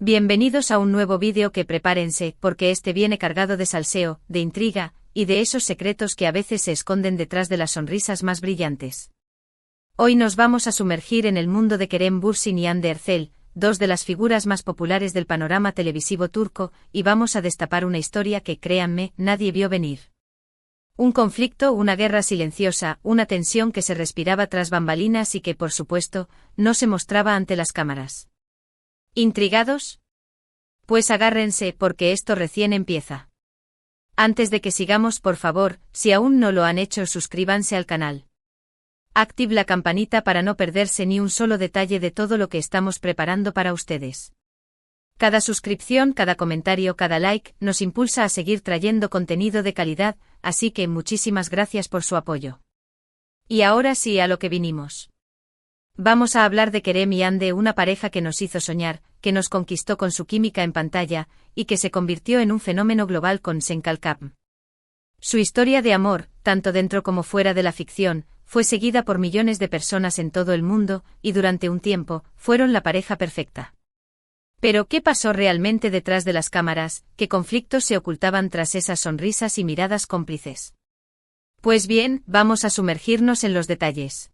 Bienvenidos a un nuevo vídeo que prepárense, porque este viene cargado de salseo, de intriga, y de esos secretos que a veces se esconden detrás de las sonrisas más brillantes. Hoy nos vamos a sumergir en el mundo de Kerem Bürsin y Hande Erçel, dos de las figuras más populares del panorama televisivo turco, y vamos a destapar una historia que, créanme, nadie vio venir. Un conflicto, una guerra silenciosa, una tensión que se respiraba tras bambalinas y que, por supuesto, no se mostraba ante las cámaras. ¿Intrigados? Pues agárrense porque esto recién empieza. Antes de que sigamos, por favor, si aún no lo han hecho, suscríbanse al canal. Active la campanita para no perderse ni un solo detalle de todo lo que estamos preparando para ustedes. Cada suscripción, cada comentario, cada like, nos impulsa a seguir trayendo contenido de calidad, así que muchísimas gracias por su apoyo. Y ahora sí, a lo que vinimos. Vamos a hablar de Kerem y Hande, una pareja que nos hizo soñar, que nos conquistó con su química en pantalla, y que se convirtió en un fenómeno global con Sen Kalkam. Su historia de amor, tanto dentro como fuera de la ficción, fue seguida por millones de personas en todo el mundo, y durante un tiempo, fueron la pareja perfecta. Pero, ¿qué pasó realmente detrás de las cámaras? ¿Qué conflictos se ocultaban tras esas sonrisas y miradas cómplices? Pues bien, vamos a sumergirnos en los detalles.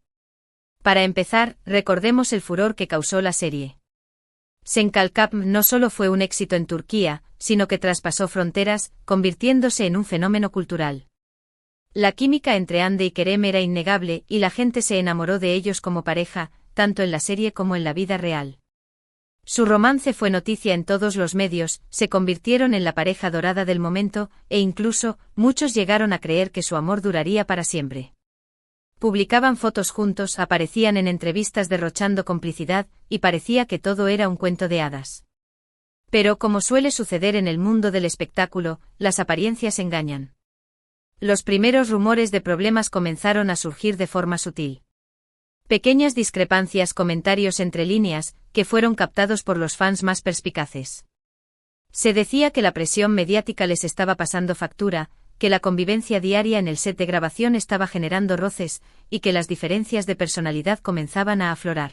Para empezar, recordemos el furor que causó la serie. Sen Kalkam no solo fue un éxito en Turquía, sino que traspasó fronteras, convirtiéndose en un fenómeno cultural. La química entre Hande y Kerem era innegable y la gente se enamoró de ellos como pareja, tanto en la serie como en la vida real. Su romance fue noticia en todos los medios, se convirtieron en la pareja dorada del momento, e incluso, muchos llegaron a creer que su amor duraría para siempre. Publicaban fotos juntos, aparecían en entrevistas derrochando complicidad, y parecía que todo era un cuento de hadas. Pero como suele suceder en el mundo del espectáculo, las apariencias engañan. Los primeros rumores de problemas comenzaron a surgir de forma sutil. Pequeñas discrepancias, comentarios entre líneas, que fueron captados por los fans más perspicaces. Se decía que la presión mediática les estaba pasando factura, que la convivencia diaria en el set de grabación estaba generando roces, y que las diferencias de personalidad comenzaban a aflorar.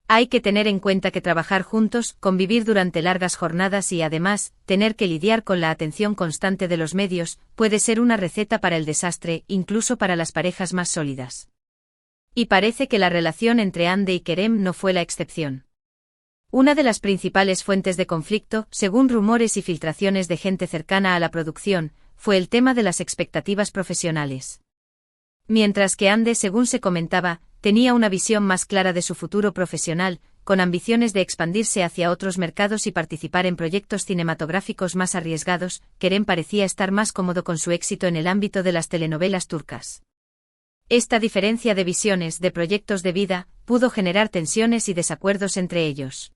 Hay que tener en cuenta que trabajar juntos, convivir durante largas jornadas y además, tener que lidiar con la atención constante de los medios, puede ser una receta para el desastre, incluso para las parejas más sólidas. Y parece que la relación entre Hande y Kerem no fue la excepción. Una de las principales fuentes de conflicto, según rumores y filtraciones de gente cercana a la producción, fue el tema de las expectativas profesionales. Mientras que Hande, según se comentaba, tenía una visión más clara de su futuro profesional, con ambiciones de expandirse hacia otros mercados y participar en proyectos cinematográficos más arriesgados, Kerem parecía estar más cómodo con su éxito en el ámbito de las telenovelas turcas. Esta diferencia de visiones, de proyectos de vida, pudo generar tensiones y desacuerdos entre ellos.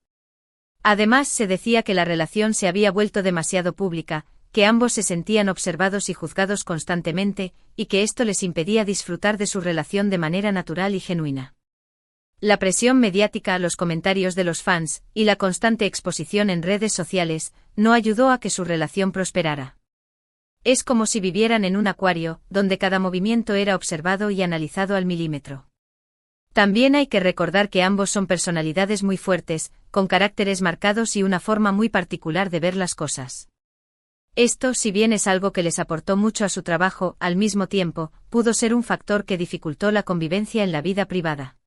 Además, se decía que la relación se había vuelto demasiado pública, que ambos se sentían observados y juzgados constantemente, y que esto les impedía disfrutar de su relación de manera natural y genuina. La presión mediática, los comentarios de los fans, y la constante exposición en redes sociales, no ayudó a que su relación prosperara. Es como si vivieran en un acuario, donde cada movimiento era observado y analizado al milímetro. También hay que recordar que ambos son personalidades muy fuertes, con caracteres marcados y una forma muy particular de ver las cosas. Esto, si bien es algo que les aportó mucho a su trabajo, al mismo tiempo, pudo ser un factor que dificultó la convivencia en la vida privada.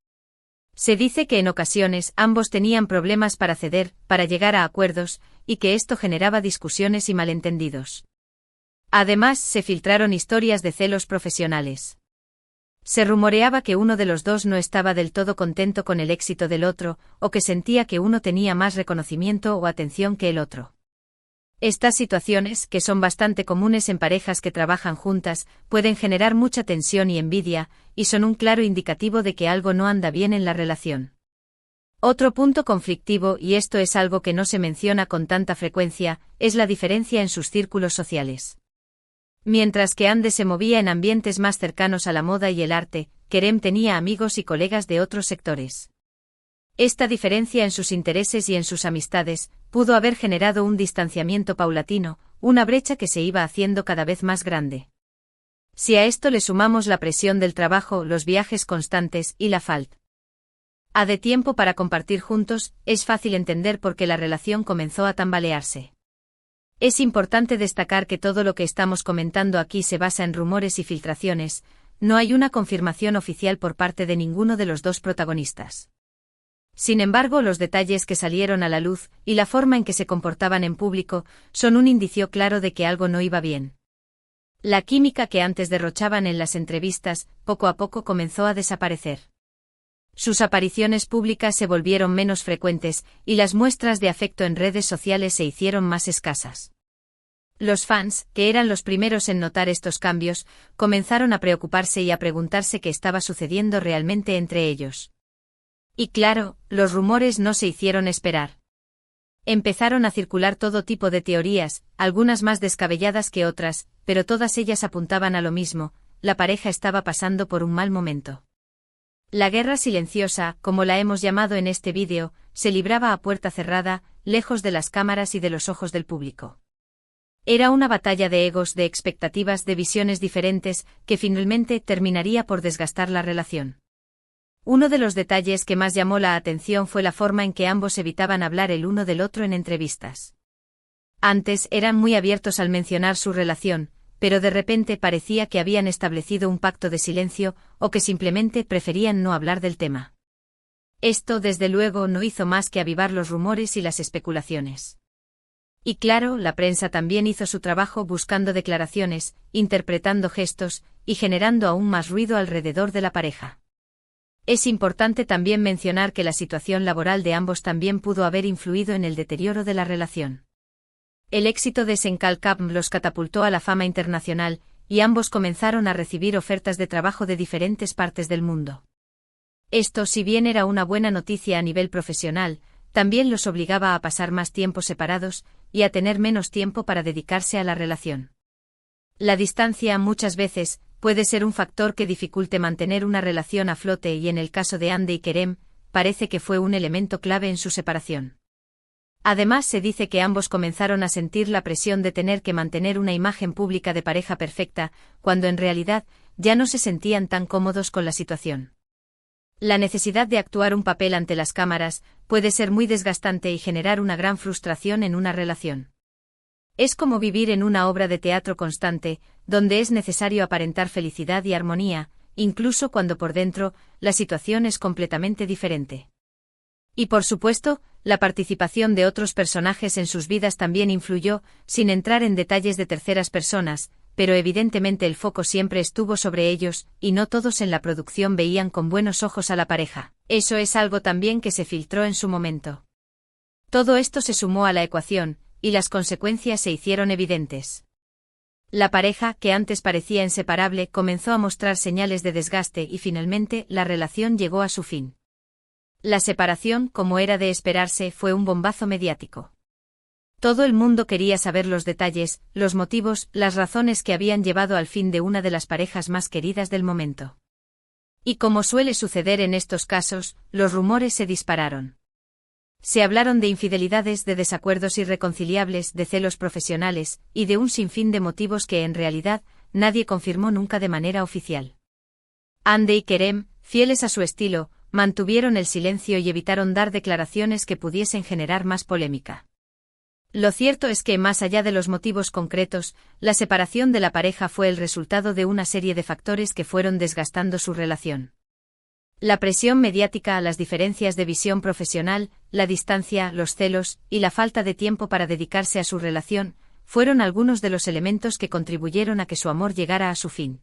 Se dice que en ocasiones ambos tenían problemas para ceder, para llegar a acuerdos, y que esto generaba discusiones y malentendidos. Además, se filtraron historias de celos profesionales. Se rumoreaba que uno de los dos no estaba del todo contento con el éxito del otro, o que sentía que uno tenía más reconocimiento o atención que el otro. Estas situaciones, que son bastante comunes en parejas que trabajan juntas, pueden generar mucha tensión y envidia, y son un claro indicativo de que algo no anda bien en la relación. Otro punto conflictivo, y esto es algo que no se menciona con tanta frecuencia, es la diferencia en sus círculos sociales. Mientras que Hande se movía en ambientes más cercanos a la moda y el arte, Kerem tenía amigos y colegas de otros sectores. Esta diferencia en sus intereses y en sus amistades pudo haber generado un distanciamiento paulatino, una brecha que se iba haciendo cada vez más grande. Si a esto le sumamos la presión del trabajo, los viajes constantes y la falta de tiempo para compartir juntos, es fácil entender por qué la relación comenzó a tambalearse. Es importante destacar que todo lo que estamos comentando aquí se basa en rumores y filtraciones, no hay una confirmación oficial por parte de ninguno de los dos protagonistas. Sin embargo, los detalles que salieron a la luz, y la forma en que se comportaban en público, son un indicio claro de que algo no iba bien. La química que antes derrochaban en las entrevistas, poco a poco comenzó a desaparecer. Sus apariciones públicas se volvieron menos frecuentes, y las muestras de afecto en redes sociales se hicieron más escasas. Los fans, que eran los primeros en notar estos cambios, comenzaron a preocuparse y a preguntarse qué estaba sucediendo realmente entre ellos. Y claro, los rumores no se hicieron esperar. Empezaron a circular todo tipo de teorías, algunas más descabelladas que otras, pero todas ellas apuntaban a lo mismo: la pareja estaba pasando por un mal momento. La guerra silenciosa, como la hemos llamado en este vídeo, se libraba a puerta cerrada, lejos de las cámaras y de los ojos del público. Era una batalla de egos, de expectativas, de visiones diferentes, que finalmente terminaría por desgastar la relación. Uno de los detalles que más llamó la atención fue la forma en que ambos evitaban hablar el uno del otro en entrevistas. Antes eran muy abiertos al mencionar su relación, pero de repente parecía que habían establecido un pacto de silencio, o que simplemente preferían no hablar del tema. Esto, desde luego, no hizo más que avivar los rumores y las especulaciones. Y claro, la prensa también hizo su trabajo buscando declaraciones, interpretando gestos, y generando aún más ruido alrededor de la pareja. Es importante también mencionar que la situación laboral de ambos también pudo haber influido en el deterioro de la relación. El éxito de Sencal Camp los catapultó a la fama internacional, y ambos comenzaron a recibir ofertas de trabajo de diferentes partes del mundo. Esto, si bien era una buena noticia a nivel profesional, también los obligaba a pasar más tiempo separados, y a tener menos tiempo para dedicarse a la relación. La distancia, muchas veces, puede ser un factor que dificulte mantener una relación a flote, y en el caso de Hande y Kerem, parece que fue un elemento clave en su separación. Además, se dice que ambos comenzaron a sentir la presión de tener que mantener una imagen pública de pareja perfecta, cuando en realidad ya no se sentían tan cómodos con la situación. La necesidad de actuar un papel ante las cámaras puede ser muy desgastante y generar una gran frustración en una relación. Es como vivir en una obra de teatro constante, donde es necesario aparentar felicidad y armonía, incluso cuando por dentro la situación es completamente diferente. Y por supuesto, la participación de otros personajes en sus vidas también influyó, sin entrar en detalles de terceras personas, pero evidentemente el foco siempre estuvo sobre ellos, y no todos en la producción veían con buenos ojos a la pareja. Eso es algo también que se filtró en su momento. Todo esto se sumó a la ecuación, y las consecuencias se hicieron evidentes. La pareja, que antes parecía inseparable, comenzó a mostrar señales de desgaste y finalmente la relación llegó a su fin. La separación, como era de esperarse, fue un bombazo mediático. Todo el mundo quería saber los detalles, los motivos, las razones que habían llevado al fin de una de las parejas más queridas del momento. Y como suele suceder en estos casos, los rumores se dispararon. Se hablaron de infidelidades, de desacuerdos irreconciliables, de celos profesionales, y de un sinfín de motivos que en realidad nadie confirmó nunca de manera oficial. Hande y Kerem, fieles a su estilo, mantuvieron el silencio y evitaron dar declaraciones que pudiesen generar más polémica. Lo cierto es que, más allá de los motivos concretos, la separación de la pareja fue el resultado de una serie de factores que fueron desgastando su relación. La presión mediática, las diferencias de visión profesional, la distancia, los celos, y la falta de tiempo para dedicarse a su relación, fueron algunos de los elementos que contribuyeron a que su amor llegara a su fin.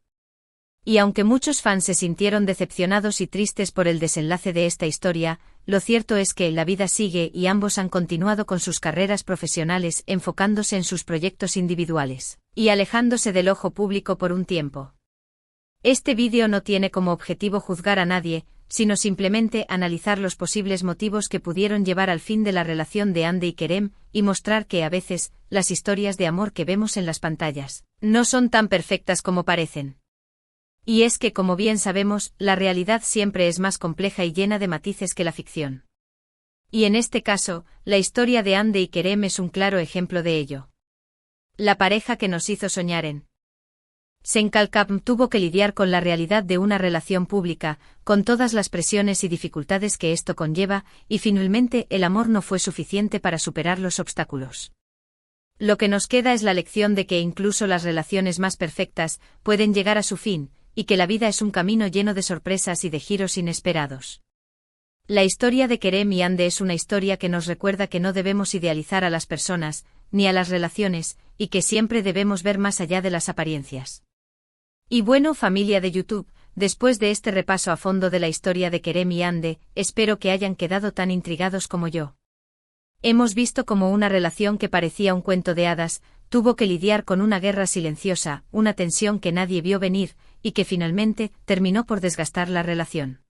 Y aunque muchos fans se sintieron decepcionados y tristes por el desenlace de esta historia, lo cierto es que la vida sigue y ambos han continuado con sus carreras profesionales, enfocándose en sus proyectos individuales, y alejándose del ojo público por un tiempo. Este vídeo no tiene como objetivo juzgar a nadie, sino simplemente analizar los posibles motivos que pudieron llevar al fin de la relación de Hande y Kerem, y mostrar que a veces, las historias de amor que vemos en las pantallas, no son tan perfectas como parecen. Y es que, como bien sabemos, la realidad siempre es más compleja y llena de matices que la ficción. Y en este caso, la historia de Hande y Kerem es un claro ejemplo de ello. La pareja que nos hizo soñar en Senkalkam tuvo que lidiar con la realidad de una relación pública, con todas las presiones y dificultades que esto conlleva, y finalmente el amor no fue suficiente para superar los obstáculos. Lo que nos queda es la lección de que incluso las relaciones más perfectas pueden llegar a su fin, y que la vida es un camino lleno de sorpresas y de giros inesperados. La historia de Kerem y Ande es una historia que nos recuerda que no debemos idealizar a las personas, ni a las relaciones, y que siempre debemos ver más allá de las apariencias. Y bueno, familia de YouTube, después de este repaso a fondo de la historia de Kerem y Ande, espero que hayan quedado tan intrigados como yo. Hemos visto cómo una relación que parecía un cuento de hadas, tuvo que lidiar con una guerra silenciosa, una tensión que nadie vio venir, y que finalmente terminó por desgastar la relación.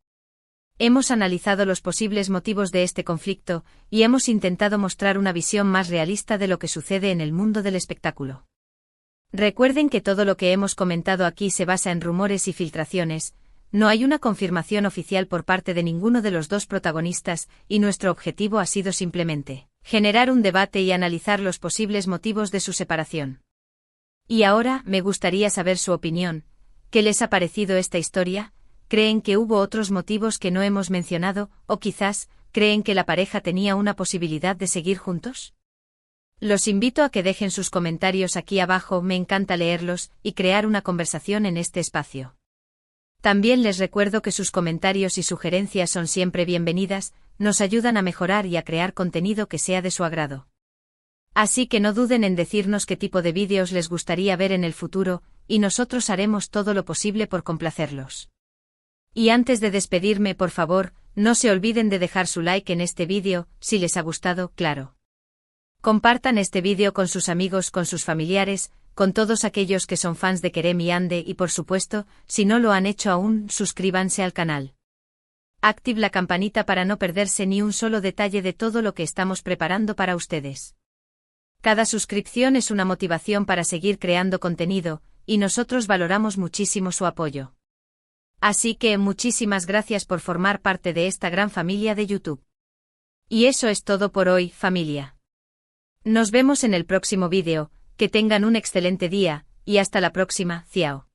Hemos analizado los posibles motivos de este conflicto, y hemos intentado mostrar una visión más realista de lo que sucede en el mundo del espectáculo. Recuerden que todo lo que hemos comentado aquí se basa en rumores y filtraciones, no hay una confirmación oficial por parte de ninguno de los dos protagonistas, y nuestro objetivo ha sido simplemente generar un debate y analizar los posibles motivos de su separación. Y ahora, me gustaría saber su opinión. ¿Qué les ha parecido esta historia? ¿Creen que hubo otros motivos que no hemos mencionado, o quizás, creen que la pareja tenía una posibilidad de seguir juntos? Los invito a que dejen sus comentarios aquí abajo, me encanta leerlos, y crear una conversación en este espacio. También les recuerdo que sus comentarios y sugerencias son siempre bienvenidas, nos ayudan a mejorar y a crear contenido que sea de su agrado. Así que no duden en decirnos qué tipo de vídeos les gustaría ver en el futuro, y nosotros haremos todo lo posible por complacerlos. Y antes de despedirme, por favor, no se olviden de dejar su like en este vídeo, si les ha gustado, claro. Compartan este vídeo con sus amigos, con sus familiares, con todos aquellos que son fans de Kerem y Ande y por supuesto, si no lo han hecho aún, suscríbanse al canal. Active la campanita para no perderse ni un solo detalle de todo lo que estamos preparando para ustedes. Cada suscripción es una motivación para seguir creando contenido, y nosotros valoramos muchísimo su apoyo. Así que muchísimas gracias por formar parte de esta gran familia de YouTube. Y eso es todo por hoy, familia. Nos vemos en el próximo vídeo, que tengan un excelente día, y hasta la próxima, ciao.